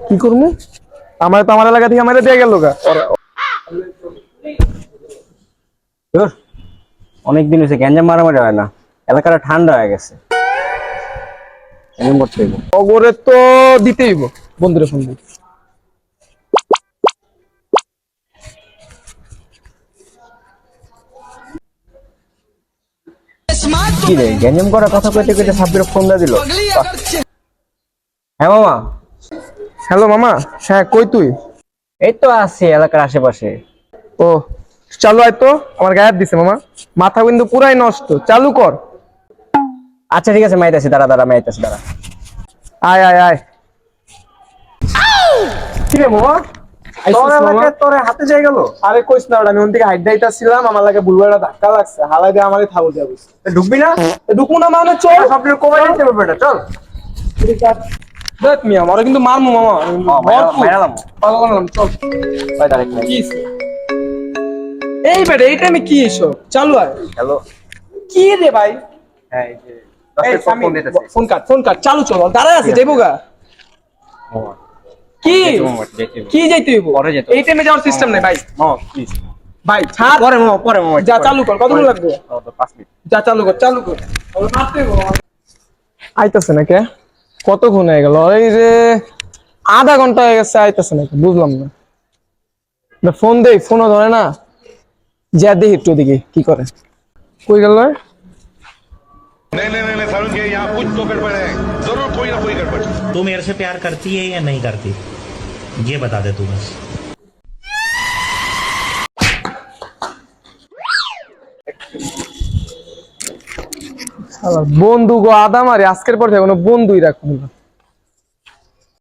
কি করবো? আমার তো আমার এলাকা থেকে আমার দিয়ে গেল গা। অনেকদিন হয়েছে গ্যাঞ্জাম মারামারি হয় না, এলাকাটা ঠান্ডা হয়ে গেছে। এমন করতে হইব। খবরে তো দিতেই হইব, বন্ধুরা ফোন দিই। কি রে, গ্যাঞ্জাম করার কথা কইতে কইতে সাব্বির ফোন দিয়ে দিল। হ্যাঁ মামা। হ্যালো মামা। হ্যাঁ, কই তুই? এই তো আছি এলাকার আশেপাশে। ও, চালু আয় তো। আমার গায়েব দিছে মামা, মাথা কিন্তু পুরাই নষ্ট। চালু কর। আচ্ছা ঠিক আছে, মাইতাছি, দাঁড়া দাঁড়া, মাইতাছি, দাঁড়া। আয় আয় আয়। কি রে মামা? তোর আইসিস মামা? এলাকায় তোর হাতে যাই গেল। আরে কইস না, আমি ওন থেকে হাইট দাইতাছিলাম, আমার লাগে বুলবাড়া ধাক্কা লাগছে, হালাই দিয়ে আমারই থাবো দিয়া বসে। ঢুকবি না? ঢুকবো না মানে চল। সাব্বির কমাই দিতে পারবে না, চল। দেখ মিয়া, আমরা কিন্তু মারমু মামা। মাইরালাম। পাগলাম, চল। ভাই দাঁড়া একটু। কি এই বেটা, এই টাইমে কি এসব? চালু আয়। হ্যালো। কি রে ভাই? হ্যাঁ, এই যে এই দশটার ফোন দিতেছি। ফোন কাট, চালু চল। দাঁড়ায় আছে, যাইবো গা। মামা, কি যেতে কি যাইতে হইব? পরে যেতে এই টাইমে যাওয়ার সিস্টেম নাই ভাই। মামা প্লিজ। ভাই ছাড়। পরে মামা, পরে মামা। যা চালু কর, কতক্ষণ লাগবে? 5 মিনিট। যা চালু কর, চালু কর। আইতাছে না কে? কতক্ষণ হয়ে গেল? এই যে আধা ঘন্টা হয়ে গেছে, আইতাছে না, বুঝলাম না। ফোন দেই, ফোনও ধরে না। যা দেখি একটু ওদিকে কি করে। কই গেল? नहीं नहीं नहीं सारुण के यहाँ कुछ तो गड़बड़ है, जरूर कोई ना कोई गड़बड़। तू मेरे से प्यार करती है या नहीं करती, ये बता दे तू बस। বন্ধু গো, আদা মারি, আজকের পর থেকে কোনো বন্ধুই রাখবো না।